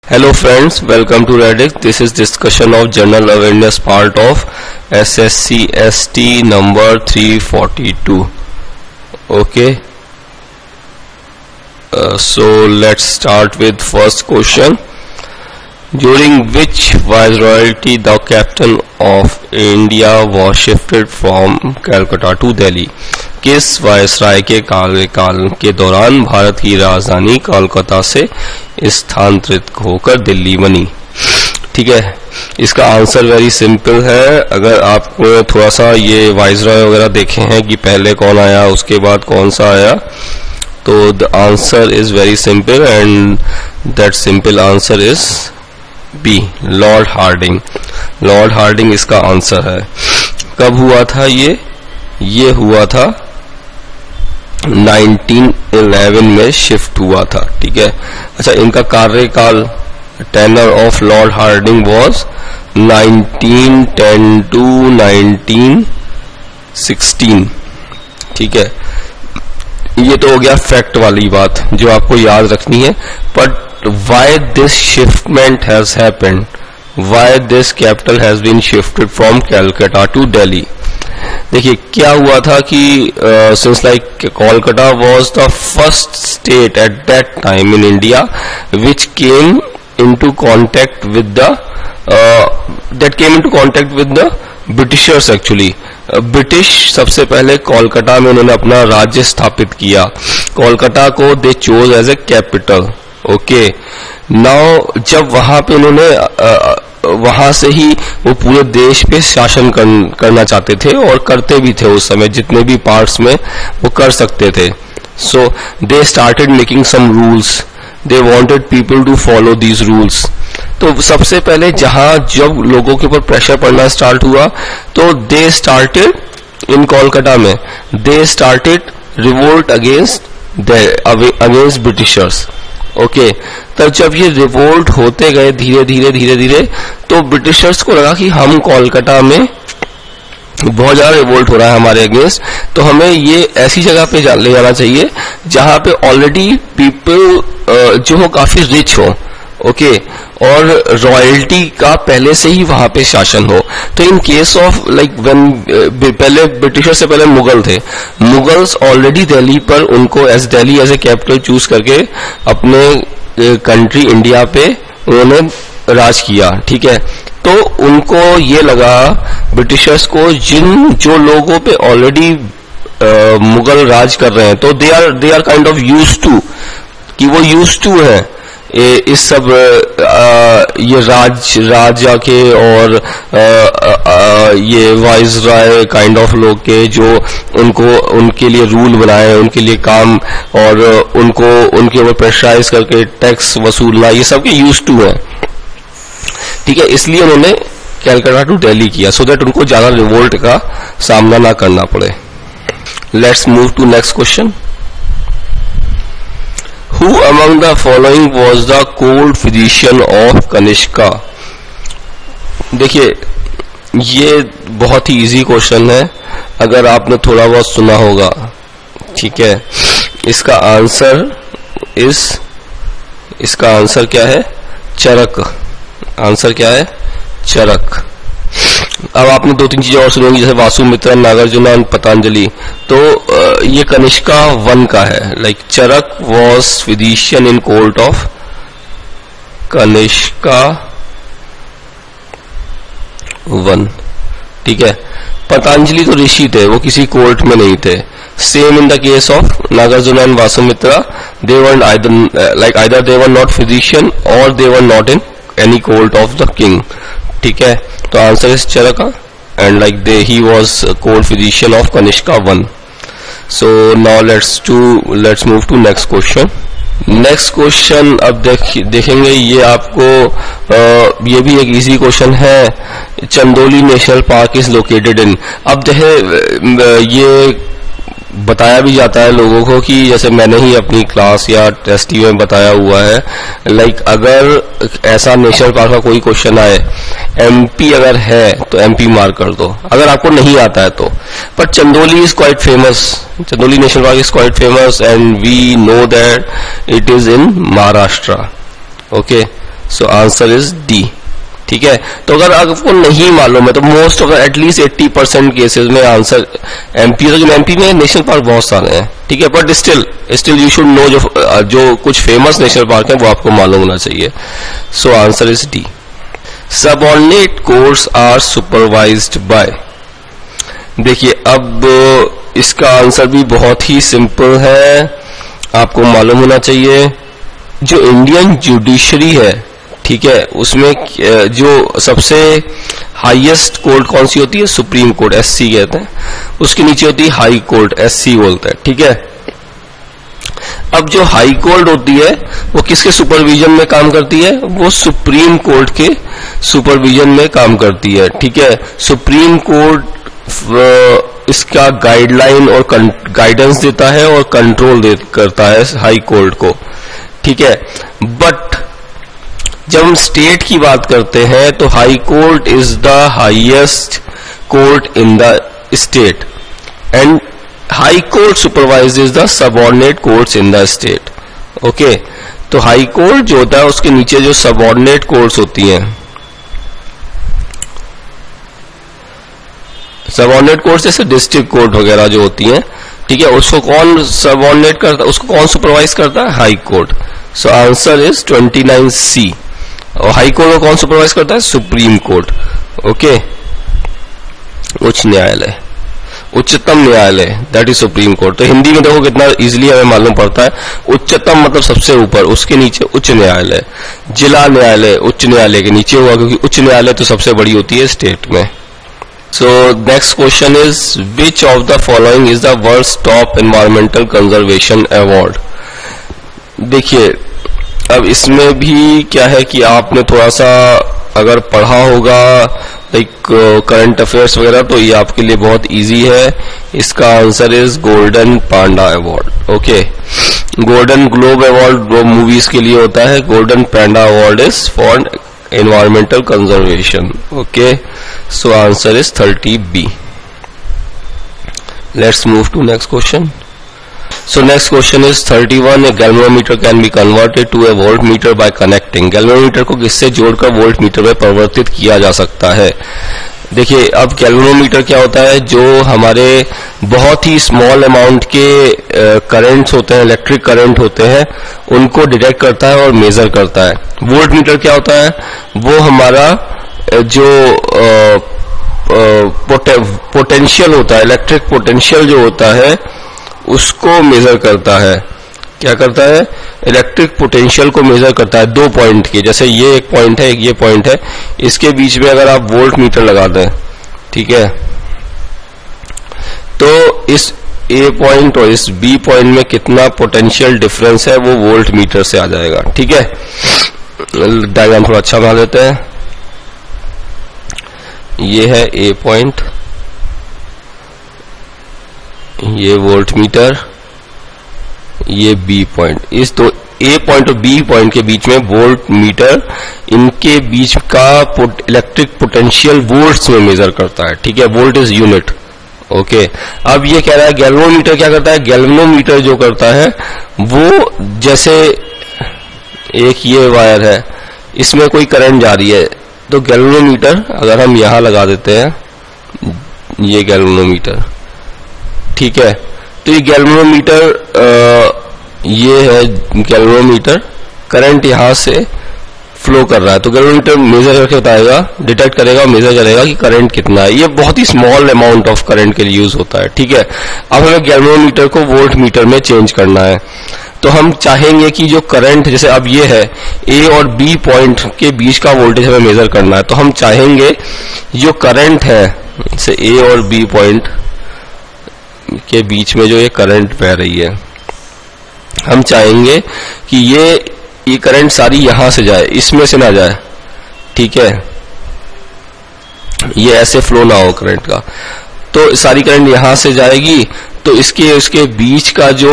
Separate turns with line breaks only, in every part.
Hello friends, welcome to Reddit. This is discussion of general awareness part of SSC ST number 342. Okay. So let's start with first question. During which viceroyalty the captain of India was shifted from Calcutta to Delhi? किस viceroy के कार्यकाल के दौरान भारत की राजधानी कोलकाता से स्थानांतरित होकर दिल्ली बनी? ठीक है, इसका आंसर वेरी सिंपल है. अगर आपको थोड़ा सा ये वायसराय वगैरह देखे हैं कि पहले कौन आया उसके बाद कौन सा आया, तो the answer is very simple and that simple answer is B, lord Harding. Lord Harding इसका आंसर है. कब हुआ था ये हुआ था 1911 में शिफ्ट हुआ था. ठीक है. अच्छा, इनका कार्यकाल tenure of lord Harding was 1910 to 1916. ठीक है, ये तो हो गया फैक्ट वाली बात जो आपको याद रखनी है. But why this shiftment has happened, why this capital has been shifted from Calcutta to Delhi? देखिए क्या हुआ था कि since like Kolkata was the first state at that time in India which came into contact with the britishers. Actually British सबसे पहले कोलकाता में उन्होंने अपना राज्य स्थापित किया. कोलकाता को they chose as a capital. Okay, now जब वहां पे उन्होंने वहां से ही वो पूरे देश पे शासन करना चाहते थे और करते भी थे. उस समय जितने भी पार्ट्स में वो कर सकते थे. So they started making some rules. They wanted people to follow these rules. तो सबसे पहले जब लोगों के ऊपर प्रेशर पड़ना स्टार्ट हुआ तो दे स्टार्टेड इन कोलकाता में they started revolt against Britishers. Okay, तो जब ये रिवोल्ट होते गए धीरे धीरे तो ब्रिटिशर्स को लगा कि हम कोलकाता में बहुत ज्यादा रिवोल्ट हो रहा है हमारे अगेंस्ट, तो हमें ये ऐसी जगह पे ले जाना चाहिए जहां पे ऑलरेडी पीपल जो हो काफी रिच हो. ओके, और रॉयल्टी का पहले से ही वहां पे शासन हो. तो in case of like when पहले ब्रिटिशर से पहले मुगल थे, मुगल्स ऑलरेडी दिल्ली पर उनको Delhi as a capital choose करके अपने कंट्री इंडिया पे उन्होंने राज किया. ठीक है, तो उनको ये लगा ब्रिटिशर्स को जो लोगों पे ऑलरेडी मुगल राज कर रहे हैं तो they are kind of used to, कि वो यूज्ड टू है इस सब ये राजा के और ये वाइसराय काइंड ऑफ लोग के जो उनके लिए रूल बनाए, उनके लिए काम और उनके ऊपर प्रेशराइज करके टैक्स वसूलना, ये सब के यूज टू है. ठीक है, इसलिए उन्होंने कैलकाटा टू दिल्ली किया सो दैट उनको ज्यादा रिवोल्ट का सामना ना करना पड़े. Let's move to next question. Who among the following was the court physician of Kanishka? देखिए ये बहुत ही इजी क्वेश्चन है अगर आपने थोड़ा बहुत सुना होगा. ठीक है, इसका आंसर क्या है? चरक. आंसर क्या है? चरक. अब आपने दो तीन चीजें और सुनेंगी जैसे वासुमित्रा, नागार्जुन और पतंजलि. तो ये कनिष्का 1 का है. Like Charak was physician in court of Kanishka 1. ठीक है, पतंजलि तो ऋषि थे, वो किसी कोर्ट में नहीं थे. Same in the case of Nagarjuna and Vasumitra, they were either they were not physician or they were not in any court of the king. ठीक है, तो answer is Charaka and like he was court physician of Kanishka 1. So now let's move to next question. Next question अब देखेंगे ये आपको ये भी एक इजी क्वेश्चन है. Chandoli national park is located in. अब देखे ये बताया भी जाता है लोगों को कि जैसे मैंने ही अपनी क्लास या टेस्ट में बताया हुआ है, लाइक अगर ऐसा नेशनल पार्क का कोई क्वेश्चन आए, एमपी अगर है तो एमपी मार्क कर दो, अगर आपको नहीं आता है तो. But Chandoli is quite famous, Chandoli national park is quite famous and we know that it is in Maharashtra. Okay, so answer is D. ठीक है, तो अगर आपको नहीं मालूम है तो मोस्ट ऑफ एटलीस्ट 80% केसेस में आंसर एमपी, तो एमपी में नेशनल पार्क बहुत सारे हैं। ठीक है, but still you should know जो कुछ फेमस नेशनल पार्क है वो आपको मालूम होना चाहिए। So answer is D. Subordinate courts are supervised by. देखिए अब इसका आंसर भी बहुत ही सिंपल है, आपको मालूम होना चाहिए। जो इंडियन जुडिशरी है, ठीक है, उसमें जो सबसे हाईएस्ट कोर्ट कौन सी होती है? सुप्रीम कोर्ट, एससी कहते हैं। उसके नीचे होती है हाई कोर्ट, एससी बोलते हैं। ठीक है, अब जो हाई कोर्ट होती है वो किसके सुपरविजन में काम करती है? वो सुप्रीम कोर्ट के सुपरविजन में काम करती है। ठीक है, सुप्रीम कोर्ट इसका गाइडलाइन और गाइडेंस देता है और कंट्रोल करता है हाई कोर्ट को। ठीक है, बट जब हम स्टेट की बात करते हैं तो high court is the highest court in the state and high court supervises the subordinate courts in the state. Okay, तो हाई कोर्ट जो होता है उसके नीचे जो सबऑर्डिनेट कोर्ट्स होती हैं, सबऑर्डिनेट कोर्ट जैसे डिस्ट्रिक्ट कोर्ट वगैरह जो होती हैं, ठीक है, उसको कौन सबऑर्डिनेट करता है? उसको कौन सुपरवाइज करता है? High court. So answer is 29C। और हाई कोर्ट को कौन सुपरवाइज करता है? Supreme court. ओके, उच्च न्यायालय, उच्चतम न्यायालय, दैट इज सुप्रीम कोर्ट। तो हिंदी में देखो कितना इजीली हमें मालूम पड़ता है। उच्चतम मतलब सबसे ऊपर, उसके नीचे उच्च न्यायालय। जिला न्यायालय उच्च न्यायालय के नीचे हुआ, क्योंकि उच्च न्यायालय तो सबसे बड़ी होती है स्टेट में। So next question is which of the following is the world's top environmental conservation award? देखिए अब इसमें भी क्या है कि आपने थोड़ा सा अगर पढ़ा होगा लाइक करंट अफेयर्स वगैरह, तो ये आपके लिए बहुत इजी है। इसका answer is golden Panda award. Okay, golden globe award वो मूवीज के लिए होता है, golden Panda award is for environmental conservation. Okay, so answer is 30B. Let's move to next question. So next question is 31. A galvanometer can be converted to a voltmeter by connecting. galvanometer को किससे जोड़कर voltmeter में परिवर्तित किया जा सकता है? देखिए अब गैल्वेनोमीटर क्या होता है? जो हमारे बहुत ही स्मॉल अमाउंट के करंट्स होते हैं, इलेक्ट्रिक करंट होते हैं, उनको डिटेक्ट करता है और मेजर करता है। वोल्टमीटर क्या होता है? वो हमारा जो पोटेंशियल होता है, इलेक्ट्रिक पोटेंशियल जो होता है उसको मेजर करता है। क्या करता है? इलेक्ट्रिक पोटेंशियल को मेजर करता है 2 पॉइंट की। जैसे ये एक पॉइंट है, एक ये पॉइंट है, इसके बीच में अगर आप वोल्ट मीटर लगा दें, ठीक है, तो इस ए पॉइंट और इस बी पॉइंट में कितना पोटेंशियल डिफरेंस है वो वोल्ट मीटर से आ जाएगा। ठीक है, डायग्राम थोड़ा अच्छा बना देते हैं। ये है ए पॉइंट, ये वोल्ट मीटर, ये बी पॉइंट। इस तो ए पॉइंट और बी पॉइंट के बीच में वोल्ट मीटर इनके बीच का इलेक्ट्रिक पोटेंशियल वोल्ट्स में मेजर करता है। ठीक है, वोल्ट इज यूनिट। ओके, अब ये कह रहा है गैल्वेनोमीटर क्या करता है? गैल्वेनोमीटर जो करता है वो, जैसे एक ये वायर है, इसमें कोई करंट जा रही है, तो गैल्वेनोमीटर अगर हम यहां लगा देते हैं, ये गैल्वेनोमीटर, ठीक है, तो ये गैल्वेनोमीटर ये है गैल्वेनोमीटर, करंट यहां से फ्लो कर रहा है, तो गैल्वेनोमीटर मेजर करके बताएगा, डिटेक्ट करेगा, मेजर करेगा कि करंट कितना है। ये बहुत ही स्मॉल अमाउंट ऑफ करंट के लिए यूज होता है। ठीक है, अब हमें गैल्वेनोमीटर को वोल्ट मीटर में चेंज करना है, तो हम चाहेंगे कि जो करंट, जैसे अब ये है ए और बी पॉइंट के बीच का वोल्टेज हमें मेजर करना है, तो हम चाहेंगे जो करंट है, जैसे ए और बी पॉइंट के बीच में जो ये करंट बह रही है, हम चाहेंगे कि ये करंट सारी यहां से जाए, इसमें से ना जाए। ठीक है, ये ऐसे फ्लो ना हो करंट का, तो सारी करंट यहां से जाएगी, तो इसके बीच का जो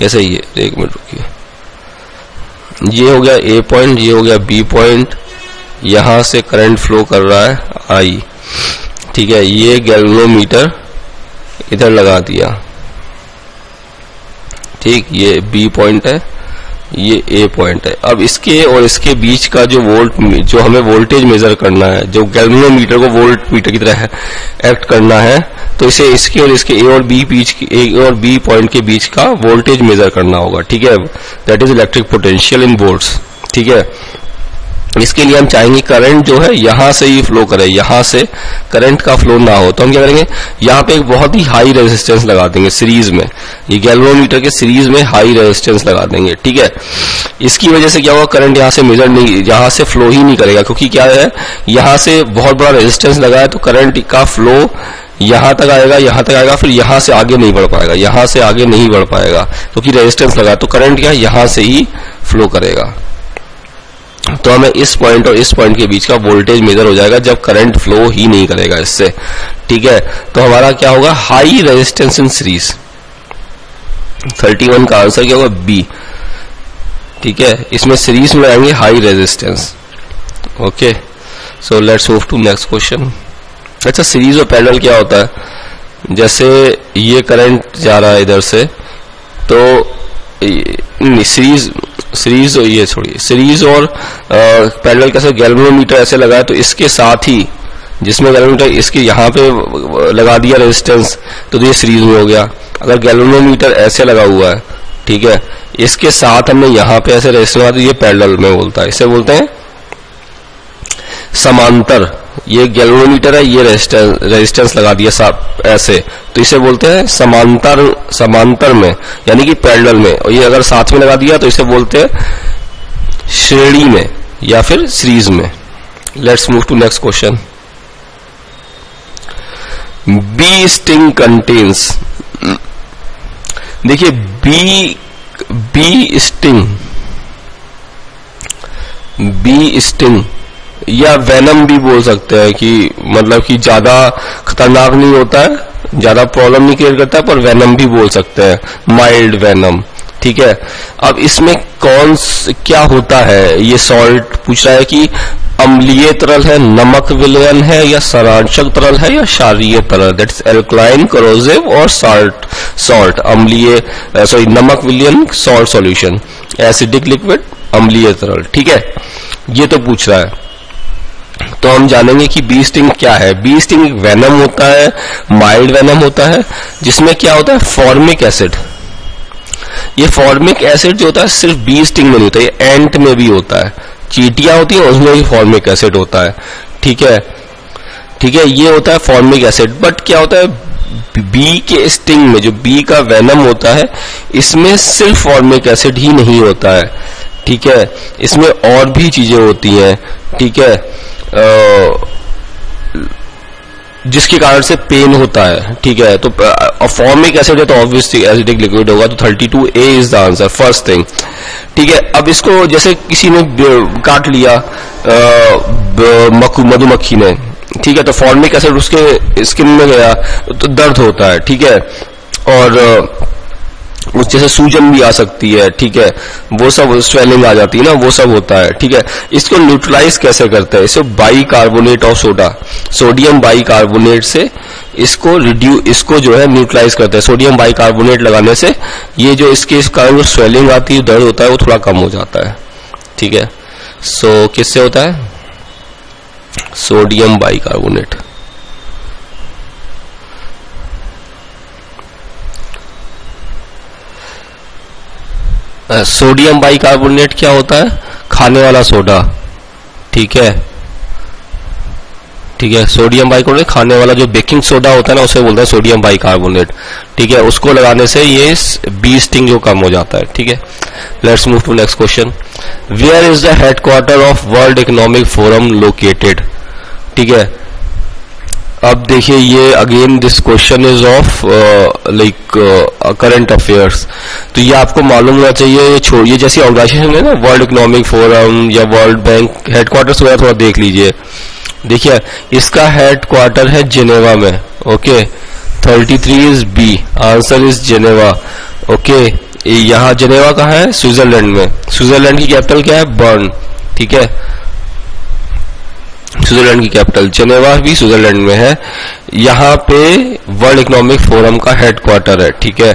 ऐसे ही है, एक मिनट रुकिए, ये हो गया ए पॉइंट, ये हो गया बी पॉइंट, यहां से करंट फ्लो कर रहा है आई। ठीक है, ये गैल्वेनोमीटर इधर लगा दिया, ठीक, ये बी पॉइंट है, ये ए पॉइंट है। अब इसके और इसके बीच का जो हमें वोल्टेज मेजर करना है, जो गैल्वेनोमीटर को वोल्ट मीटर की तरह एक्ट करना है, तो इसे इसके और इसके ए और बी पॉइंट के बीच का वोल्टेज मेजर करना होगा, ठीक है। That is electric potential in volts, ठीक है। इसके लिए हम चाहेंगे करंट जो है यहां से ही फ्लो करे, यहां से करंट का फ्लो ना हो, तो हम क्या करेंगे, यहां पे एक बहुत ही हाई रेजिस्टेंस लगा देंगे सीरीज में, ये गैल्वेनोमीटर के सीरीज में हाई रेजिस्टेंस लगा देंगे, ठीक है। इसकी वजह से क्या होगा, करंट यहां से मेजर नहीं, यहां से फ्लो ही नहीं करेगा, क्योंकि क्या है, यहां से बहुत बड़ा रेजिस्टेंस लगा है, तो करंट का फ्लो यहां तक आएगा, फिर यहां से आगे नहीं बढ़ पाएगा, यहां से आगे नहीं बढ़ पाएगा, क्योंकि रेजिस्टेंस लगा, तो करंट क्या यहां से ही फ्लो करेगा। तो हमें इस पॉइंट और इस पॉइंट के बीच का वोल्टेज मेजर हो जाएगा जब करंट फ्लो ही नहीं करेगा इससे, ठीक है। तो हमारा क्या होगा, हाई रेजिस्टेंस इन सीरीज। 31 का आंसर क्या होगा, बी, ठीक है। इसमें सीरीज में आएंगे high resistance, okay. So let's move to next question. अच्छा, सीरीज और पैरेलल क्या होता है, जैसे ये करंट जा रहा है इधर से, तो सीरीज और ये छोड़िए, सीरीज और पैरेलल कैसे, गैल्वेनोमीटर ऐसे लगा है, तो इसके साथ ही जिसमें गैल्वेनोमीटर इसके यहाँ पे लगा दिया रेजिस्टेंस, तो ये सीरीज में हो गया। अगर गैल्वेनोमीटर ऐसे लगा हुआ है, ठीक है, इसके साथ हमने यहाँ पे ऐसे रेजिस्टेंस लगा दिया, ये पैरेलल में बोलता है, इसे बोलते हैं समांतर। ये गैल्वेनोमीटर है, ये रेजिस्टेंस लगा दिया ऐसे, तो इसे बोलते हैं समांतर में, यानी कि पैरेलल में। और ये अगर साथ में लगा दिया तो इसे बोलते हैं श्रेणी में या फिर सीरीज में। Let's move to next question. Bee sting contains, देखिए बी स्टिंग या वेनम भी बोल सकते हैं, कि मतलब कि ज्यादा खतरनाक नहीं होता है, ज्यादा प्रॉब्लम नहीं क्रिएट करता है, पर वेनम भी बोल सकते हैं, माइल्ड वेनम, ठीक है। अब इसमें क्या होता है, ये सॉल्ट पूछ रहा है कि अम्लीय तरल है, नमक विलयन है, या सरांशक तरल है, या क्षारीय तरल, दैट इज एल्कलाइन, करोसिव और सॉल्ट अम्लीय, सॉरी नमक विलयन सॉल्ट सॉल्यूशन, एसिडिक लिक्विड, अम्लीय तरल, ठीक है। ये तो पूछ रहा है, तो हम जानेंगे कि बी स्टिंग क्या है। बी स्टिंग एक वेनम होता है, माइल्ड वेनम होता है, जिसमें क्या होता है, फॉर्मिक एसिड। ये फॉर्मिक एसिड जो होता है सिर्फ बी स्टिंग में नहीं होता, ये एंट में भी होता है, चींटियां होती है उसमें भी फॉर्मिक एसिड होता है, ठीक है, ठीक है। ये होता है फॉर्मिक एसिड। बट क्या होता है, बी के स्टिंग में, जो बी का वेनम होता है, इसमें सिर्फ फॉर्मिक एसिड ही नहीं होता है, ठीक है, इसमें और भी चीजें होती हैं, ठीक है, जिसके कारण से पेन होता है, ठीक है। तो फॉर्मिक एसिड है तो ऑब्वियसली एसिडिक लिक्विड होगा, तो 32A is the answer, first thing, ठीक है। अब इसको जैसे किसी ने काट लिया मधुमक्खी ने, ठीक है, तो फॉर्मिक एसिड उसके स्किन में गया तो दर्द होता है, ठीक है, और उस जैसे सूजन भी आ सकती है, ठीक है, वो सब स्वेलिंग आ जाती है ना, वो सब होता है, ठीक है। इसको न्यूट्रलाइज कैसे करते हैं, इसे bicarbonate of soda, sodium bicarbonate से इसको जो है न्यूट्रलाइज करते हैं। सोडियम बाइकार्बोनेट लगाने से ये जो इसके कारण जो स्वेलिंग आती है, दर्द होता है, वो थोड़ा कम हो जाता है, ठीक है। सो किससे होता है, सोडियम बाइकार्बोनेट। सोडियम बाइकार्बोनेट क्या होता है, खाने वाला सोडा, ठीक है, ठीक है। सोडियम बाइकार्बोनेट खाने वाला जो बेकिंग सोडा होता है ना, उसे बोलता है सोडियम बाइकार्बोनेट, ठीक है। उसको लगाने से ये बी स्टिंग जो कम हो जाता है, ठीक है। Let's move to next question. Where is the headquarter of world economic forum located, ठीक है। अब देखिए, ये again this question is of like current affairs, तो ये आपको मालूम होना चाहिए। ये जैसी ऑर्गेनाइजेशन है ना, वर्ल्ड इकोनॉमिक फोरम या वर्ल्ड बैंक, हेडक्वार्टर्स वगैरह थोड़ा देख लीजिए। देखिए, इसका हेडक्वार्टर है जिनेवा में, okay. 33 is B, answer is Geneva, okay. यहाँ जिनेवा कहाँ है, स्विट्जरलैंड में। स्विट्जरलैंड की कैपिटल क्या है, बर्न, ठीक है। स्विट्जरलैंड की कैपिटल जेनेवा भी स्विट्जरलैंड में है। यहाँ पे वर्ल्ड इकोनॉमिक फोरम का हेडक्वार्टर है। ठीक है,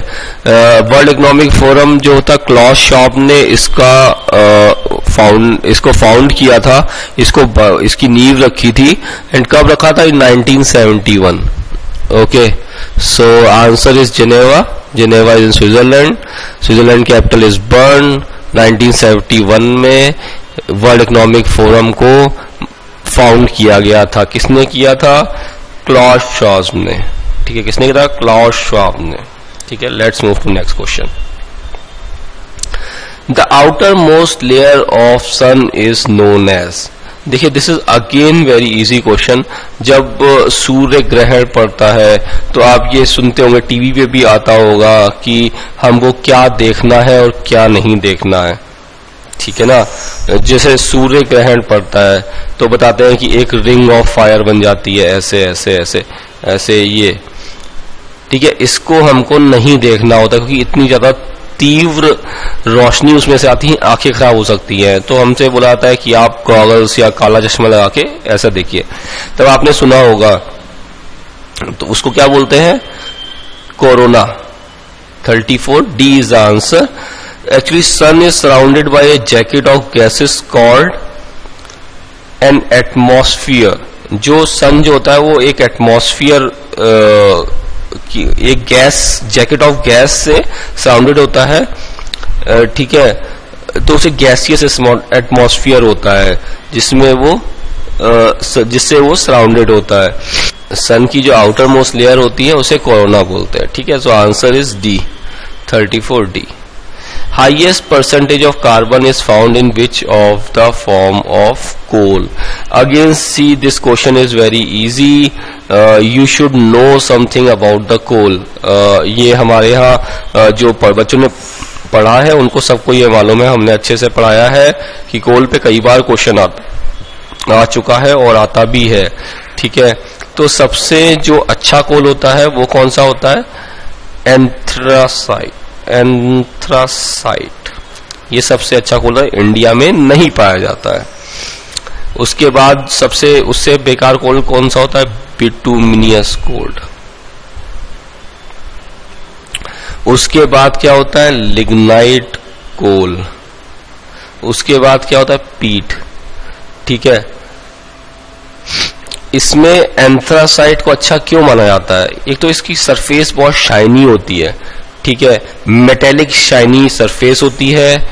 वर्ल्ड इकोनॉमिक फोरम जो होता क्लॉस श्वाब ने इसको फाउंड किया था, इसकी नींव रखी थी। एंड कब रखा था? इन 1971। Okay, so answer is Geneva. Geneva is in Switzerland. Switzerland capital is burn. 1971 में वर्ल्ड इकोनॉमिक फोरम को फाउंड किया गया था। किसने किया था? क्लॉस श्वाब ने। ठीक है, किसने किया था? क्लॉस श्वाब ने। ठीक है, let's move to next question. The outermost layer of sun is known as. देखिए, this is again very easy question. जब सूर्य ग्रहण पड़ता है तो आप ये सुनते होंगे, टीवी पे भी आता होगा कि हमको क्या देखना है और क्या नहीं देखना है। ठीक है ना, जैसे सूर्य ग्रहण पड़ता है तो बताते हैं कि एक रिंग ऑफ फायर बन जाती है, ऐसे ऐसे ऐसे ऐसे ये। ठीक है, इसको हमको नहीं देखना होता क्योंकि इतनी ज्यादा तीव्र रोशनी उसमें से आती है, आंखें खराब हो सकती हैं। तो हमसे बोला जाता है कि आप गॉगल्स या काला चश्मा लगा के ऐसा देखिए। तब आपने सुना होगा, तो उसको क्या बोलते हैं? Corona. 34 D is the answer. Actually, sun is surrounded by a jacket of gases called an atmosphere. जो सन जो होता है वो एक एटमॉस्फियर की एक गैस, जैकेट ऑफ गैस से सराउंडेड होता है। ठीक है, तो उसे गैसियस एटमॉस्फियर होता है जिसमें वो जिससे वो सराउंडेड होता है। सन की जो आउटर मोस्ट लेयर होती है उसे कोरोना बोलते हैं। ठीक है, so answer is D, 34 D. Highest percentage of carbon is found in which of the form of coal? Again, see, this question is very easy. You should know something about the coal. ये हमारे यहाँ जो बच्चों ने पढ़ा है उनको सबको ये मालूम है, हमने अच्छे से पढ़ाया है कि कोल पे कई बार क्वेश्चन आ चुका है और आता भी है। ठीक है, तो सबसे जो अच्छा कोल होता है वो कौन सा होता है? एंथ्रासाइट। एंथ्रासाइट ये सबसे अच्छा कोल है, इंडिया में नहीं पाया जाता है। उसके बाद सबसे उससे बेकार कोल कौन सा होता है? बिटुमिनियस कोल। उसके बाद क्या होता है? लिग्नाइट कोल। उसके बाद क्या होता है? पीट। ठीक है, इसमें एंथ्रासाइट को अच्छा क्यों माना जाता है? एक तो इसकी सरफेस बहुत शाइनी होती है। ठीक है, मेटेलिक शाइनी सरफेस होती है।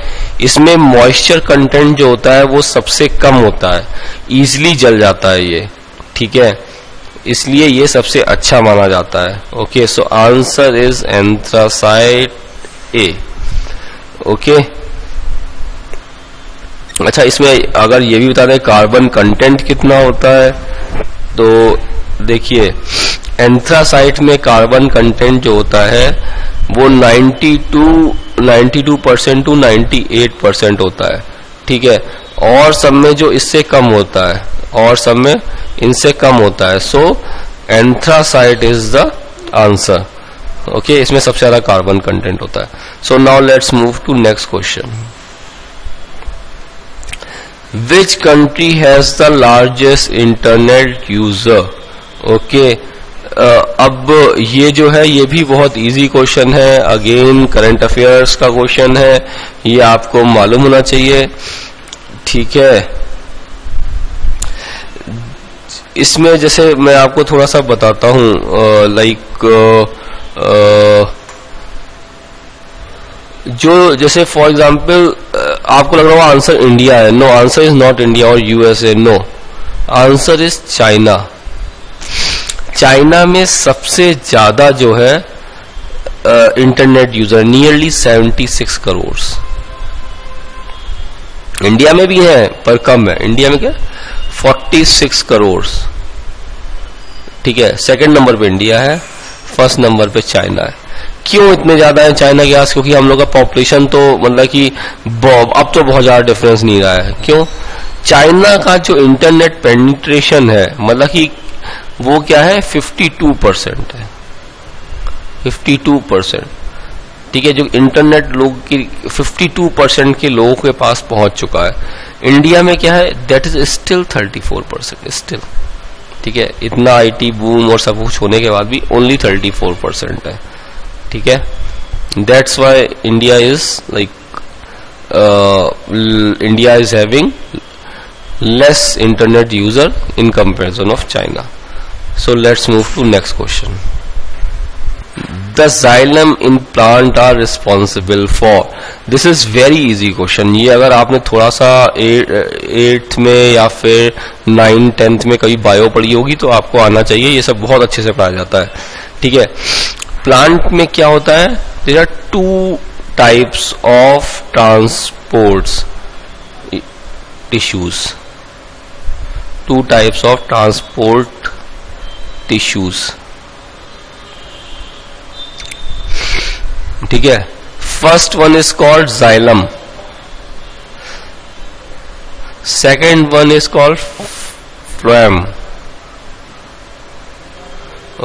इसमें मॉइस्चर कंटेंट जो होता है वो सबसे कम होता है, इजीली जल जाता है ये। ठीक है, इसलिए ये सबसे अच्छा माना जाता है। Okay, so answer is anthracite A. Okay, अच्छा, इसमें अगर ये भी बता दें कार्बन कंटेंट कितना होता है, तो देखिए एंथ्रासाइट में कार्बन कंटेंट जो होता है वो 92% टू 98% होता है। ठीक है, और सब में जो इससे कम होता है, और सब में इनसे कम होता है। So anthracite is the answer. Okay, इसमें सबसे ज्यादा कार्बन कंटेंट होता है। So now let's move to next question. Which country has the largest internet user? Okay, अब ये जो है ये भी बहुत इजी क्वेश्चन है। अगेन करंट अफेयर्स का क्वेश्चन है, ये आपको मालूम होना चाहिए। ठीक है, इसमें जैसे मैं आपको थोड़ा सा बताता हूं, लाइक जो जैसे फॉर एग्जांपल आपको लग रहा होगा आंसर इंडिया है। No, answer is not India और USA. No, answer is China. China में सबसे ज्यादा जो है internet user, nearly 76 crore. India में भी है पर कम है। इंडिया में क्या 46 करोड़। ठीक है, सेकंड नंबर पे इंडिया है, फर्स्ट नंबर पे चाइना है। क्यों इतने ज्यादा है चाइना के पास? क्योंकि हम लोग का पॉपुलेशन तो मतलब कि अब तो बहुत ज्यादा डिफरेंस नहीं रहा है। क्यों? चाइना का जो इंटरनेट पेनिट्रेशन है मतलब कि वो क्या है 52% है, 52%। ठीक है, जो इंटरनेट लोग की 52% के लोगों के पास पहुंच चुका है। इंडिया में क्या है, दैट इज स्टिल 34% स्टिल, ठीक है, इतना आईटी बूम और सब कुछ होने के बाद भी ओनली 34% है, ठीक है। That's why India is like India is having less internet user in comparison of China. So let's move to next question. The xylem in plant are responsible for. This is very easy question. ये अगर आपने थोड़ा सा 8th में या फिर 9th 10th में कभी बायो पढ़ी होगी तो आपको आना चाहिए, ये सब बहुत अच्छे से पढ़ाया जाता है, ठीक है। प्लांट में क्या होता है, there are 2 types of transports tissues. 2 types of transport tissues, ठीक है। First one is called xylem, second one is called phloem,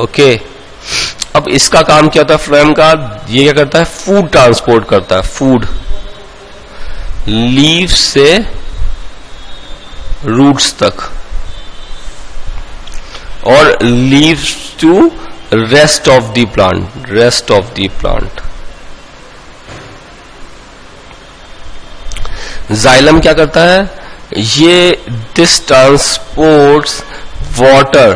okay. अब इसका काम क्या होता है phloem का, ये क्या करता है, फूड ट्रांसपोर्ट करता है, फूड लीव से रूट्स तक और leaves to rest of the plant, xylem क्या करता है, ये this transports water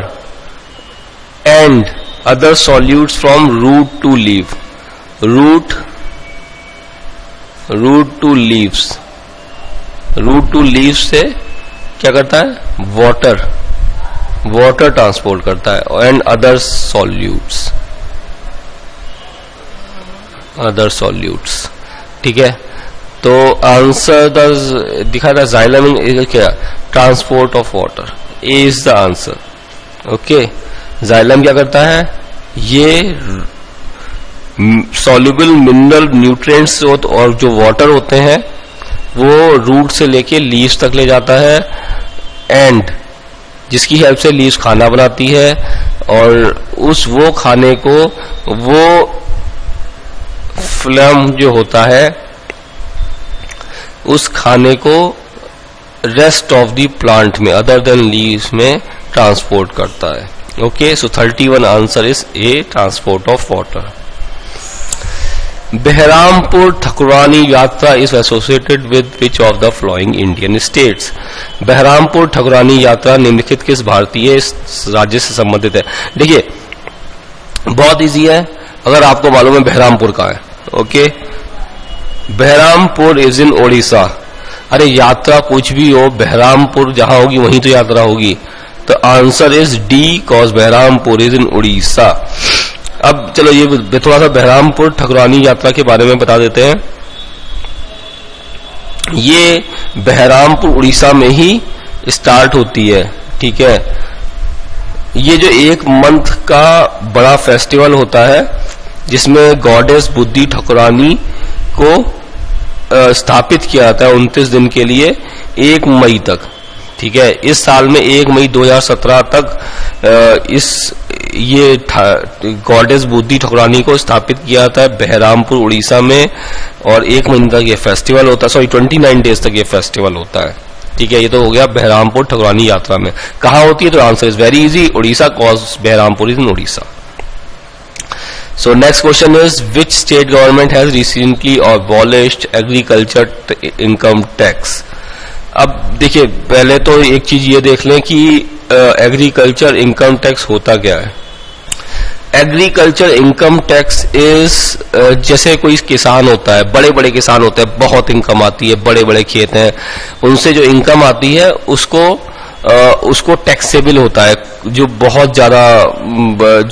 and other solutes from root to leave, root to leaves से क्या करता है, वाटर ट्रांसपोर्ट करता है एंड अदर सॉल्यूट्स, ठीक है। तो आंसर दिखा था xylem क्या, transport of water, A is the answer, okay. xylem क्या करता है, ये सॉल्युबल मिनरल न्यूट्रिएंट्स और जो वाटर होते हैं वो रूट से लेके लीव्स तक ले जाता है एंड जिसकी हेल्प से लीव्स खाना बनाती है और वो खाने को वो फ्लैम जो होता है उस खाने को रेस्ट ऑफ द प्लांट में अदर देन लीव्स में ट्रांसपोर्ट करता है, okay. So 31 answer is A, transport of water. Berhampur Thakurani Yatra is associated with which of the following Indian states. Berhampur Thakurani Yatra निम्नलिखित किस भारतीय राज्य से संबंधित है। देखिए बहुत इजी है, अगर आपको मालूम है बहरामपुर कहाँ है, okay. Berhampur is in Odisha. अरे यात्रा कुछ भी हो, बहरामपुर जहां होगी वहीं तो यात्रा होगी, तो answer is D, cause Berhampur is in Orissa. अब चलो ये थोड़ा सा बहरामपुर ठकुरानी यात्रा के बारे में बता देते हैं। ये बहरामपुर उड़ीसा में ही स्टार्ट होती है, ठीक है। ये जो 1 मंथ का बड़ा फेस्टिवल होता है जिसमें गॉडेस बुद्धि ठकुरानी को स्थापित किया जाता है 29 दिन के लिए 1 मई तक, ठीक है। इस साल में 1 मई 2017 तक ये गॉडेस बुद्धि ठकुरानी को स्थापित किया जाता है बहरामपुर उड़ीसा में और 1 महीने तक ये फेस्टिवल होता है, सॉरी 29 डेज तक ये फेस्टिवल होता है, ठीक है। ये तो हो गया बहरामपुर ठकुरानी यात्रा में। कहाँ होती है, तो answer is very easy, Orissa, cause Berhampur is in Orissa. So next question is which state government has recently abolished agriculture income tax? अब देखिए पहले तो एक चीज ये देख लें कि एग्रीकल्चर इनकम टैक्स होता क्या है। एग्रीकल्चर इनकम टैक्स इज जैसे कोई किसान होता है, बड़े बड़े किसान होते हैं, बहुत इनकम आती है, बड़े बड़े खेत हैं, उनसे जो इनकम आती है उसको टैक्सेबल होता है, जो बहुत ज्यादा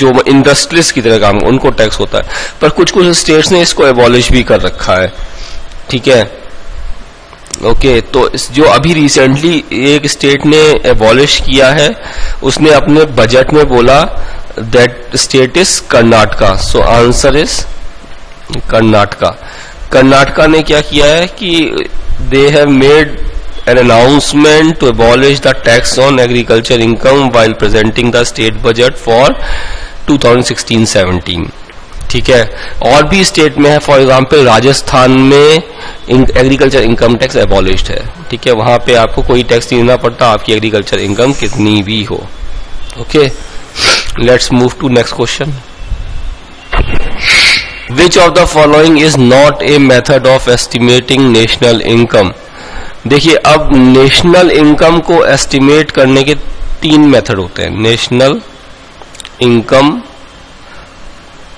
जो इंडस्ट्रीज की तरह काम उनको टैक्स होता है। पर कुछ कुछ स्टेट्स ने इसको एबॉलिश भी कर रखा है, ठीक है, ओके। तो जो अभी रिसेंटली एक स्टेट ने एबॉलिश किया है उसने अपने बजट में बोला that state is Karnataka. So answer is Karnataka. Karnataka ने क्या किया है कि they have made an announcement to abolish the tax on agriculture income while presenting the state budget for 2016-17, ठीक है, और भी स्टेट में है, फॉर एग्जांपल राजस्थान में एग्रीकल्चर इनकम टैक्स एबॉलिश्ड है, ठीक है, वहां पे आपको कोई टैक्स नहीं देना पड़ता, आपकी एग्रीकल्चर इनकम कितनी भी हो। Okay, let's move to next question. Which of the following is not a method of estimating national income. देखिए, अब नेशनल इनकम को एस्टिमेट करने के 3 मेथड होते हैं। नेशनल इनकम,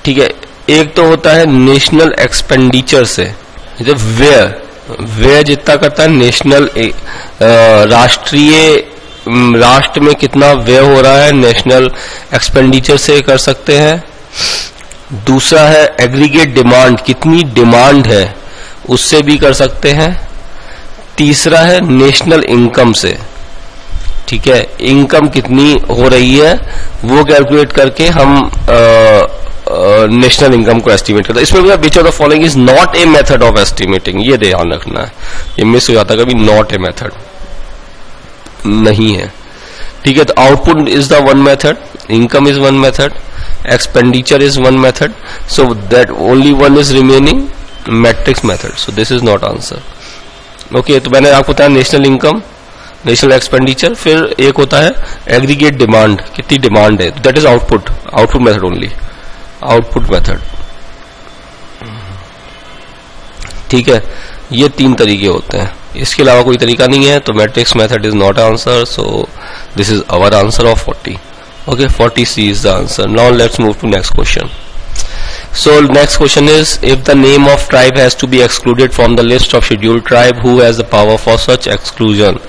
ठीक है, एक तो होता है नेशनल एक्सपेंडिचर से, व्यय जितना करता है नेशनल, राष्ट्र में कितना व्यय हो रहा है, नेशनल एक्सपेंडिचर से कर सकते हैं। दूसरा है एग्रीगेट डिमांड, कितनी डिमांड है उससे भी कर सकते हैं। तीसरा है नेशनल इनकम से, ठीक है, इनकम कितनी हो रही है वो कैलकुलेट करके हम नेशनल इनकम को एस्टिमेट करते हैं। इसमें विच of the following is not a method of estimating, ये ध्यान रखना है, ये मिस हो जाता है कभी, नॉट ए मेथड नहीं है, ठीक है। तो output is the one method, income is one method, expenditure is one method, so that only one is remaining, matrix method, so this is not answer. Okay, तो मैंने आपको बताया नेशनल इनकम, नेशनल एक्सपेंडिचर, फिर एक होता है aggregate demand, कितनी demand है, that is output method only, output method, ठीक है। ये 3 तरीके होते हैं, इसके अलावा कोई तरीका नहीं है, तो matrix method is not answer, so this is our answer of 40। Okay, 40C is the answer. Now let's move to next question. So next question is, if the name of tribe has to be excluded from the list of scheduled tribe, who has the power for such exclusion?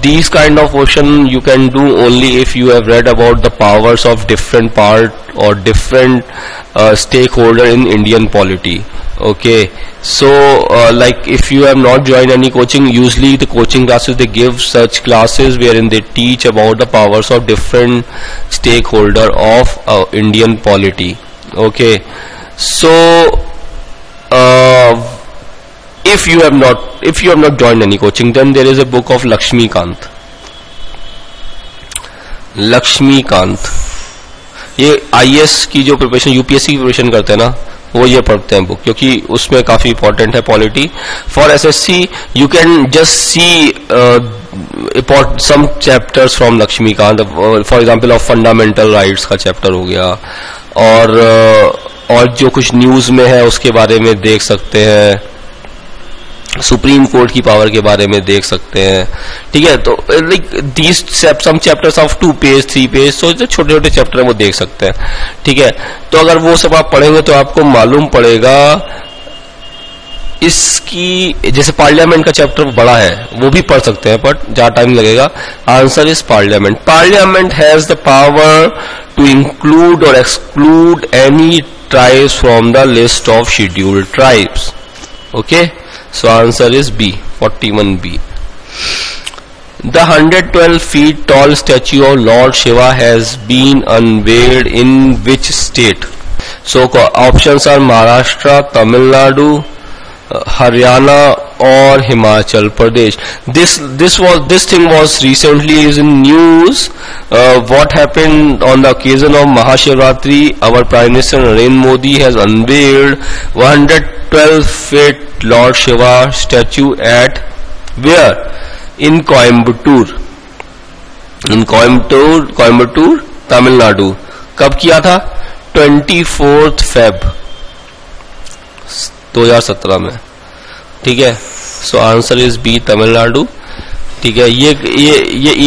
These kind of question you can do only if you have read about the powers of different part or different stakeholder in Indian polity. Okay, so like if you have not joined any coaching, usually the coaching classes they give such classes wherein they teach about the powers of different stakeholder of Indian polity. Okay, so if you have not joined any coaching, then there is a book of Lakshmikant. ये IAS की जो preparation, UPSC की preparation करते हैं ना, वो ये पढ़ते हैं बुक, क्योंकि उसमें काफी इंपॉर्टेंट है polity. For SSC you can just see some chapters from Laxmikanth, for example of fundamental rights का चैप्टर हो गया, और जो कुछ न्यूज में है उसके बारे में देख सकते हैं, सुप्रीम कोर्ट की पावर के बारे में देख सकते हैं, ठीक है। तो like these some chapters of 2 page 3 page, तो जो छोटे छोटे चैप्टर है वो देख सकते हैं, ठीक है। तो अगर वो सब आप पढ़ेंगे तो आपको मालूम पड़ेगा इसकी, जैसे पार्लियामेंट का चैप्टर बड़ा है वो भी पढ़ सकते हैं, बट ज्यादा टाइम लगेगा। Answer is parliament. Parliament has the power to include और exclude any tribes from the list of scheduled tribes. Okay, so answer is B, 41B. The 112 feet tall statue of Lord Shiva has been unveiled in which state? So options are Maharashtra, Tamil Nadu, Haryana or Himachal Pradesh. This thing was recently is in news. What happened on the occasion of Mahashivratri? Our Prime Minister Narendra Modi has unveiled 112 feet Lord Shiva statue at where? In Coimbatore. In Coimbatore, Tamil Nadu. कब किया था? 24 Feb 2017 में, ठीक है। So answer is B, Tamil Nadu, ठीक है। ये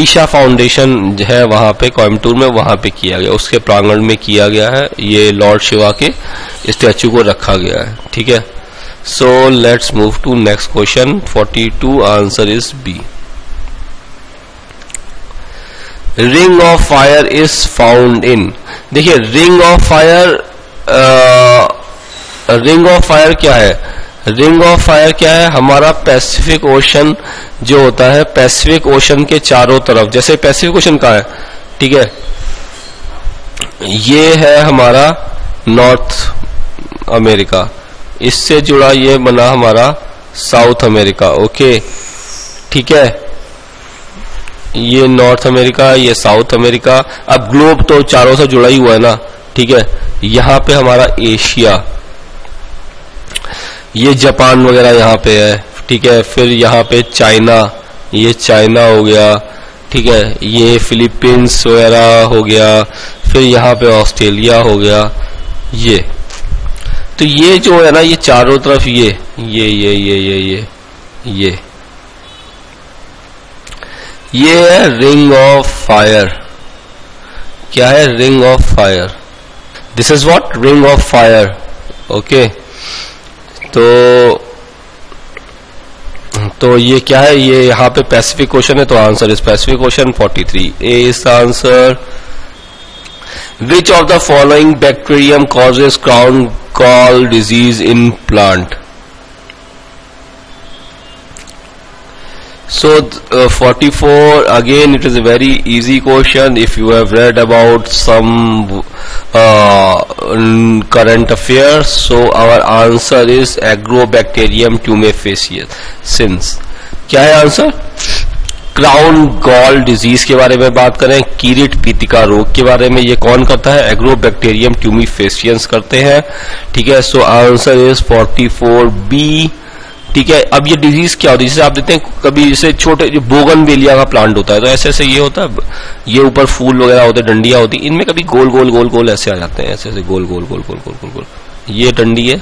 Isha foundation है वहां पे कोयम्बटूर में, वहां पे किया गया, उसके प्रांगण में किया गया है, ये लॉर्ड शिवा के स्टैचू को रखा गया है, ठीक है। So let's move to next question. 42 answer is B. Ring of fire is found in. देखिए रिंग ऑफ फायर क्या है? रिंग ऑफ फायर क्या है? हमारा पैसिफिक ओशन जो होता है, पैसिफिक ओशन के चारों तरफ, जैसे पैसिफिक ओशन कहाँ है, ठीक है, ये है हमारा नॉर्थ अमेरिका, इससे जुड़ा ये बना हमारा साउथ अमेरिका। ओके, ठीक है, ये नॉर्थ अमेरिका, ये साउथ अमेरिका। अब ग्लोब तो चारों से जुड़ा ही हुआ है ना, ठीक है, यहाँ पे हमारा एशिया, ये जापान वगैरह यहाँ पे है, ठीक है, फिर यहाँ पे चाइना, ये चाइना हो गया, ठीक है, ये फिलीपींस वगैरह हो गया, फिर यहाँ पे ऑस्ट्रेलिया हो गया, ये तो ये जो है ना, ये चारों तरफ ये है रिंग ऑफ फायर। क्या है? Ring of fire. This is what? Ring of fire. Okay, तो ये क्या है? ये यहाँ पे पैसिफिक ओशन है, तो answer is Pacific ocean. 43 A is the answer. Which of the following bacterium causes crown gall disease in plant? So 44, again it is a very easy question if you have read about some current affairs. So our answer is Agrobacterium tumefaciens. क्या है answer? Crown gall disease के बारे में बात करें, कीरिट पीतिका रोग के बारे में, ये कौन करता है? एग्रोबैक्टीरियम ट्यूमीफेसियंस करते हैं, ठीक है। सो आंसर इज 44 बी, ठीक है। अब ये डिजीज क्या होती है? जैसे आप देखते हैं कभी जैसे छोटे जो बोगनवेलिया का प्लांट होता है, तो ऐसे ऐसे ये होता है, ये ऊपर फूल वगैरह होते हैं, डंडियां होती, इनमें कभी गोल गोल गोल गोल ऐसे आ जाते हैं, ऐसे ऐसे गोल गोल गोल गोल गोल गोल गोल, ये डंडी है,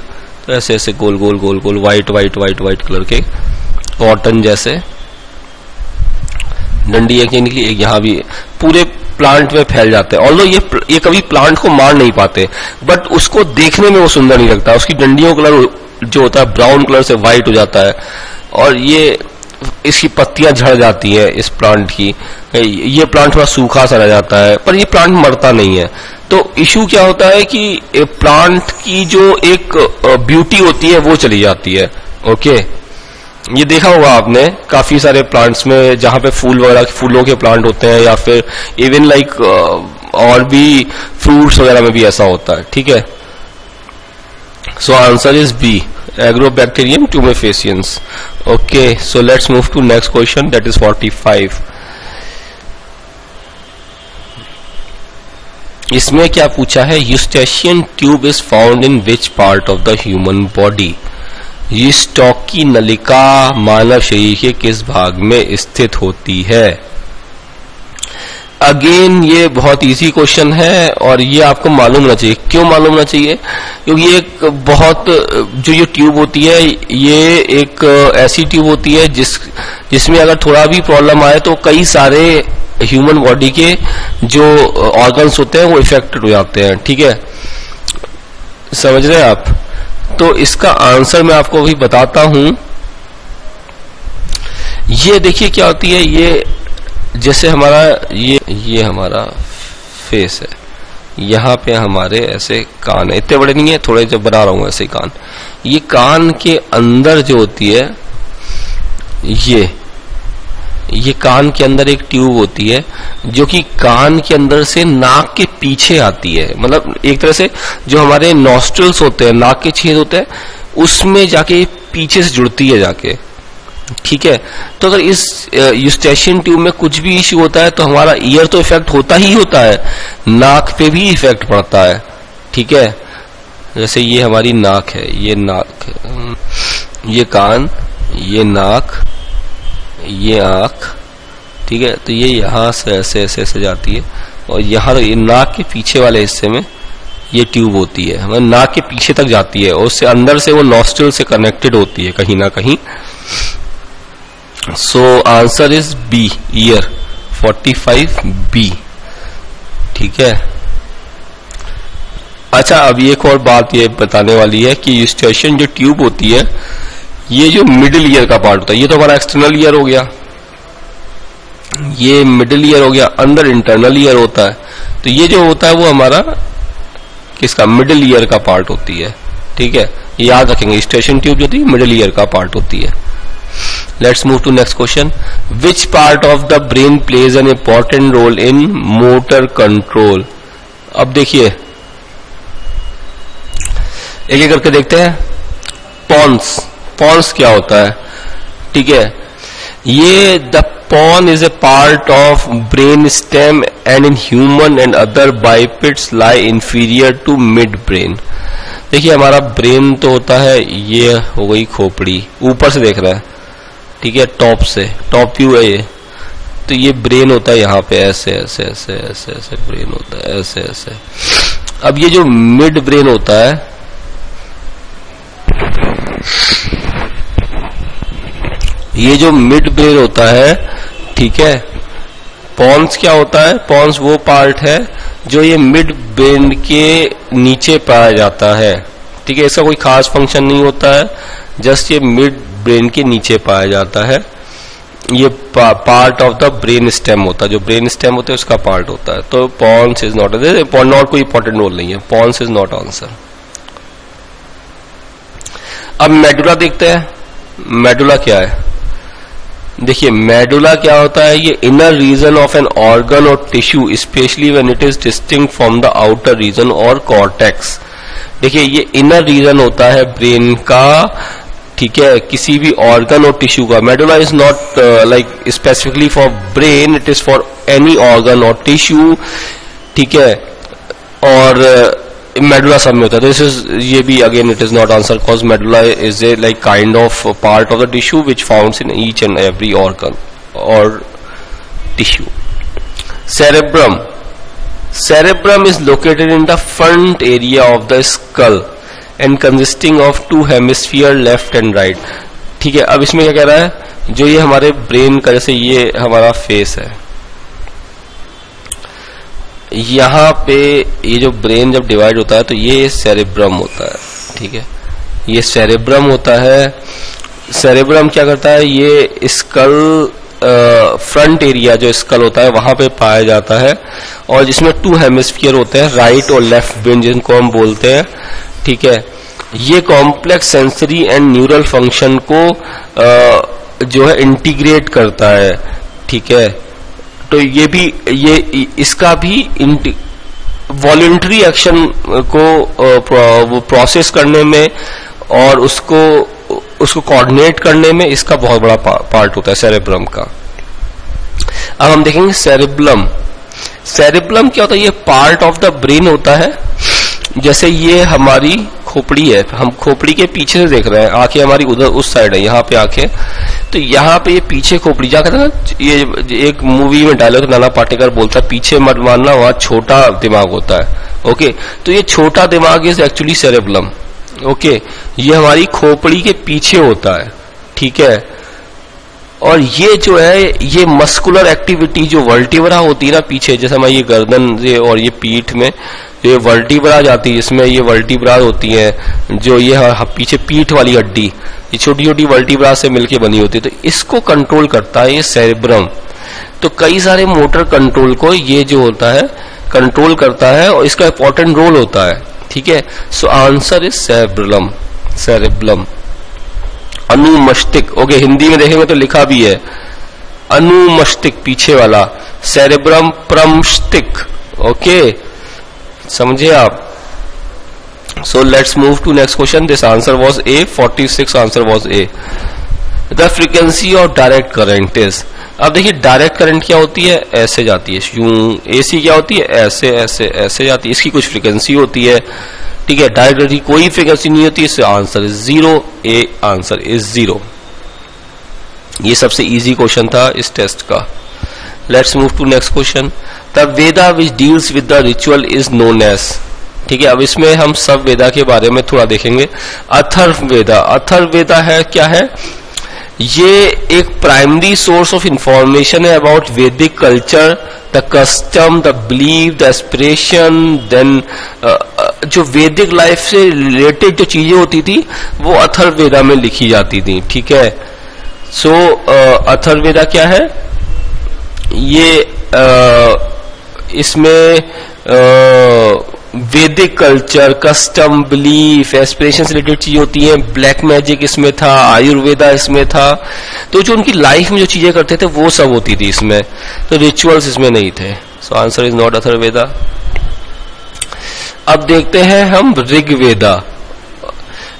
तो ऐसे ऐसे गोल गोल गोल गोल white white white white colour के कॉटन जैसे डंडी है कि निकली, एक यहाँ भी पूरे प्लांट में फैल जाते हैं। ऑल्दो ये कभी प्लांट को मार नहीं पाते, बट उसको देखने में वो सुंदर नहीं लगता। उसकी डंडियों कलर जो होता है ब्राउन कलर से व्हाइट हो जाता है, और ये इसकी पत्तियां झड़ जाती है इस प्लांट की। ये प्लांट थोड़ा सूखा सा रह जाता है, पर ये प्लांट मरता नहीं है। तो इशू क्या होता है कि प्लांट की जो एक ब्यूटी होती है वो चली जाती है। ओके, ये देखा होगा आपने काफी सारे प्लांट्स में जहां पे फूल वगैरह फूलों के प्लांट होते हैं, या फिर इवन लाइक और भी फ्रूट्स वगैरह में भी ऐसा होता है, ठीक है। So answer is B, agrobacterium tumefaciens. Okay, so let's move to next question, that is 45। इसमें क्या पूछा है? Eustachian tube is found in which part of the human body? यूस्टॉक की नलिका मानव शरीर के किस भाग में स्थित होती है? अगेन ये बहुत इजी क्वेश्चन है, और ये आपको मालूम होना चाहिए। क्यों मालूम होना चाहिए? क्योंकि ये एक बहुत जो ये ट्यूब होती है, ये एक ऐसी ट्यूब होती है जिसमें अगर थोड़ा भी प्रॉब्लम आए तो कई सारे ह्यूमन बॉडी के जो ऑर्गन्स होते हैं वो इफेक्टेड हो जाते हैं, ठीक है। समझ रहे हैं आप? तो इसका आंसर मैं आपको अभी बताता हूं। ये देखिए क्या होती है, ये जैसे हमारा ये हमारा फेस है, यहाँ पे हमारे ऐसे कान है, इतने बड़े नहीं है, थोड़े जब बना रहा हूं ऐसे कान। ये कान के अंदर जो होती है, ये कान के अंदर एक ट्यूब होती है जो कि कान के अंदर से नाक के पीछे आती है। मतलब एक तरह से जो हमारे नॉस्ट्रल्स होते हैं, नाक के छेद होते हैं, उसमें जाके पीछे से जुड़ती है जाके, ठीक है। तो अगर इस यूस्टेशियन ट्यूब में कुछ भी इश्यू होता है तो हमारा ईयर तो इफेक्ट होता ही होता है, नाक पे भी इफेक्ट पड़ता है, ठीक है। जैसे ये हमारी नाक है, ये नाक, ये कान, ये नाक, ये आंख, ठीक है। तो ये यहां से ऐसे ऐसे ऐसे जाती है, और यहाँ नाक के पीछे वाले हिस्से में ये ट्यूब होती है, हमारे नाक के पीछे तक जाती है, और उससे अंदर से वो नॉस्ट्रल से कनेक्टेड होती है कहीं ना कहीं। So answer is B, year. 45 B, ठीक है। अच्छा, अब एक और बात ये बताने वाली है कि यूस्टेशियन जो ट्यूब होती है, ये जो मिडिल ईयर का पार्ट होता है, ये तो हमारा एक्सटर्नल ईयर हो गया, ये मिडिल ईयर हो गया, अंदर इंटरनल ईयर होता है। तो ये जो होता है वो हमारा किसका? मिडिल ईयर का पार्ट होती है, ठीक है। याद रखेंगे, यूस्टेशियन ट्यूब जो होती है मिडिल ईयर का पार्ट होती है। Let's move to next question. Which part of the brain plays an important role in motor control? अब देखिए, एक एक करके देखते हैं। पॉन्स क्या होता है? ठीक है, ये the pons is a part of brain stem and in human and other bipeds lie inferior to mid brain. देखिए हमारा ब्रेन तो होता है, ये हो गई खोपड़ी, ऊपर से देख रहा है, ठीक है, टॉप से, टॉप व्यू है ये, तो ये ब्रेन होता है यहाँ पे, ऐसे ऐसे ऐसे ऐसे ऐसे ब्रेन होता है, ऐसे ऐसे. अब ये जो मिड ब्रेन होता है, ये जो मिड ब्रेन होता है, ठीक है, पॉन्स क्या होता है, पॉन्स वो पार्ट है जो ये मिड ब्रेन के नीचे पाया जाता है, ठीक है. इसका कोई खास फंक्शन नहीं होता है, जस्ट ये मिड ब्रेन के नीचे पाया जाता है. ये part of the brain stem होता है, जो ब्रेन स्टेम होता है उसका पार्ट होता है. तो पॉन्स इज नॉट, नॉट कोई इंपॉर्टेंट रोल नहीं है, पॉन्स इज नॉट आंसर. अब मेडुला देखते हैं. मेडुला क्या है? देखिए मेडुला क्या होता है, ये inner region of an organ और tissue specially when it is distinct from the outer region और कॉर्टेक्स. देखिए ये इनर रीजन होता है ब्रेन का, ठीक है, किसी भी ऑर्गन और टिश्यू का. Medulla is not like specifically for brain, it is for any organ और टिश्यू, ठीक है, और मेडुला सब में होता है. तो ये भी again it is not answer, because medulla is a like kind of part of the tissue which founds in each and every organ और tissue. Cerebrum. Cerebrum is located in the front area of the skull and consisting of two hemisphere left and right. ठीक है, अब इसमें क्या कह रहा है, जो ये हमारे ब्रेन का, जैसे ये हमारा फेस है, यहाँ पे ये जो ब्रेन जब डिवाइड होता है तो ये सेरेब्रम होता है, ठीक है, ये सेरेब्रम होता है. सेरेब्रम क्या करता है, ये स्कल फ्रंट एरिया जो स्कल होता है वहां पे पाया जाता है, और जिसमें टू हेमिस्फीयर होते हैं, राइट और लेफ्ट ब्रेन जिनको हम बोलते हैं, ठीक है. ये complex sensory and neural function को जो है इंटीग्रेट करता है, ठीक है. तो ये भी, ये इसका भी वॉलंटरी एक्शन को प्रोसेस करने में और उसको कोऑर्डिनेट करने में इसका बहुत बड़ा पार्ट होता है सेरेब्रम का. अब हम देखेंगे सेरेब्लम. सेरेब्लम क्या होता है, ये पार्ट ऑफ द ब्रेन होता है. जैसे ये हमारी खोपड़ी है, हम खोपड़ी के पीछे से देख रहे हैं, आंखें हमारी उधर उस साइड है, यहाँ पे आंखें, तो यहाँ पे ये पीछे खोपड़ी, क्या कहते हैं ना, ये एक मूवी में डायलॉग नाना पाटेकर बोलता है, पीछे मत मारना, वहां छोटा दिमाग होता है. ओके, तो ये छोटा दिमाग इज एक्चुअली सेरेब्लम. ओके, ये हमारी खोपड़ी के पीछे होता है, ठीक है. और ये जो है, ये मस्कुलर एक्टिविटी जो वर्टिब्रा होती है ना पीछे, जैसे हमारी ये गर्दन से और ये पीठ में ये वर्टिब्रा जाती है, इसमें ये वर्टिब्रा होती है जो ये पीछे पीठ वाली हड्डी, ये छोटी छोटी वर्टिब्रा से मिलके बनी होती है, तो इसको कंट्रोल करता है ये सेरेब्रम. तो कई सारे मोटर कंट्रोल को ये जो होता है कंट्रोल करता है और इसका इंपॉर्टेंट रोल होता है, ठीक है. So answer is cerebrum. Cerebrum. अनुमस्तिष्क. ओके, हिंदी में देखेंगे तो लिखा भी है अनुमस्तिष्क, पीछे वाला, सेरेब्रम प्रमस्तिष्क. ओके, समझे आप. So let's move to next question. This answer was A, 46 answer was A. The frequency of direct current is. अब देखिए डायरेक्ट करंट क्या होती है, ऐसे जाती है, यूं. एसी क्या होती है, ऐसे ऐसे ऐसे जाती है, इसकी कुछ फ्रीक्वेंसी होती है, ठीक है. डायरेक्ट करंट की कोई फ्रीक्वेंसी नहीं होती, इससे answer is 0. A answer is 0. ये सबसे इजी क्वेश्चन था इस टेस्ट का. Let's move to next question. The Veda which deals with the ritual is known as. ठीक है, अब इसमें हम सब वेदा के बारे में थोड़ा देखेंगे. अथर्ववेदा. अथर्ववेदा है क्या है, ये एक प्राइमरी सोर्स ऑफ इंफॉर्मेशन है about Vedic culture, the custom, the belief, the aspiration. Then जो वैदिक लाइफ से रिलेटेड जो चीजें होती थी वो अथर्ववेदा में लिखी जाती थी, ठीक है. सो अथर्ववेदा क्या है, ये इसमें वैदिक कल्चर, कस्टम, बिलीफ, एस्पिरेशन से रिलेटेड चीजें होती हैं. ब्लैक मैजिक इसमें था, आयुर्वेदा इसमें था. तो जो उनकी लाइफ में जो चीजें करते थे वो सब होती थी इसमें, तो रिचुअल्स इसमें नहीं थे. सो आंसर इज नॉट अथर्ववेदा. अब देखते हैं हम ऋग्वेदा.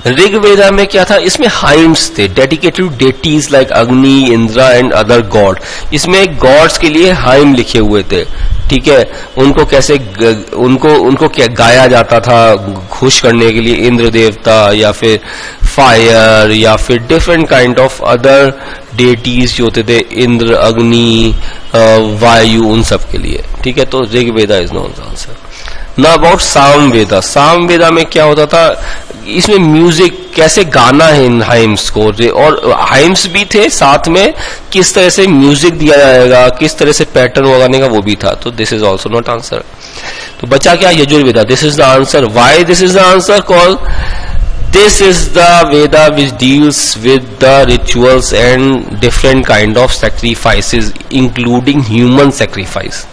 ऋग्वेदा में क्या था, इसमें हाइम्स थे डेडिकेटेड टू डेटीज लाइक अग्नि, इंद्रा एंड अदर गॉड। इसमें गॉड्स के लिए हाइम लिखे हुए थे, ठीक है। उनको कैसे उनको क्या गाया जाता था खुश करने के लिए, इंद्र देवता या फिर फायर या फिर different kind of other deities जो होते थे, इंद्र, अग्नि, वायु, उन सब के लिए, ठीक है। तो ऋग्वेदा इज नॉन आंसर। ना अबाउट सामवेदा। सामवेदा में क्या होता था, इसमें म्यूजिक कैसे गाना है इन हाइम्स को, और हाइम्स भी थे साथ में, किस तरह से म्यूजिक दिया जाएगा, किस तरह से पैटर्न लगाने का, वो भी था। तो this is also not answer. तो बचा क्या, Yajurveda. This is the answer. Why this is the answer? Call this is the Veda which deals with the rituals and different kind of sacrifices including human sacrifice.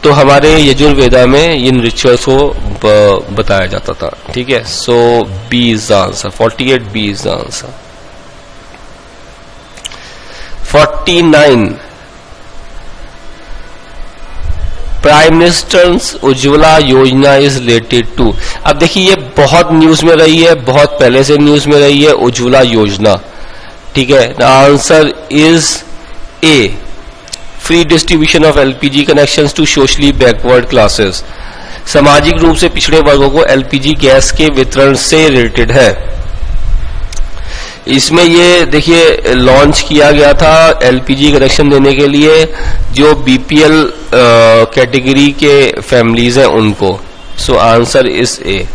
तो हमारे यजुर्वेदा में इन rituals को बताया जाता था, ठीक है। So B is the answer. 48 B is the answer. 49 prime ministers Ujjwala Yojana is related to. अब देखिए ये बहुत न्यूज में रही है, बहुत पहले से न्यूज में रही है उज्ज्वला योजना, ठीक है। The answer is A, free distribution of LPG connections to socially backward classes. सामाजिक रूप से पिछड़े वर्गों को एलपीजी गैस के वितरण से रिलेटेड है। इसमें ये देखिए लॉन्च किया गया था एलपीजी कनेक्शन देने के लिए जो बीपीएल कैटेगरी के फैमिलीज हैं उनको। So answer is A.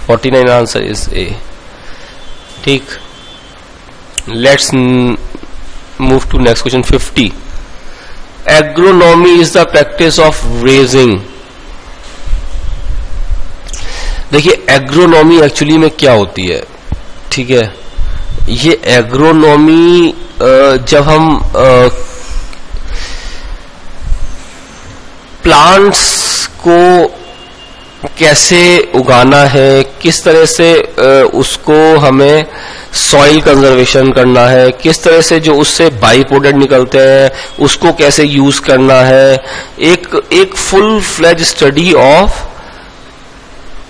49 answer is A, ठीक। Let's move to next question. 50 agronomy is the practice of raising. देखिए एग्रोनॉमी एक्चुअली में क्या होती है, ठीक है। ये एग्रोनॉमी जब हम प्लांट्स को कैसे उगाना है, किस तरह से उसको हमें सॉइल कंजर्वेशन करना है, किस तरह से जो उससे बाई प्रोडक्ट निकलते हैं उसको कैसे यूज करना है, एक full fledge study of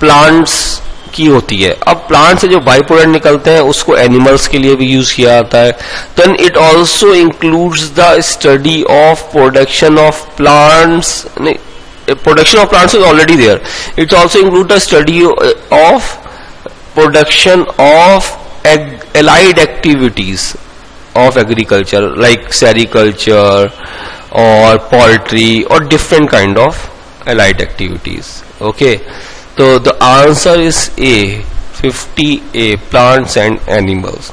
plants की होती है। अब प्लांट से जो बाई प्रोडक्ट निकलते हैं उसको एनिमल्स के लिए भी यूज किया जाता है। Then it also includes the study of production of plants. Production of plants is already there. It also include the study of production of allied activities of agriculture like sericulture और poultry और different kind of allied activities, okay. तो the answer is A, 50A, plants and animals.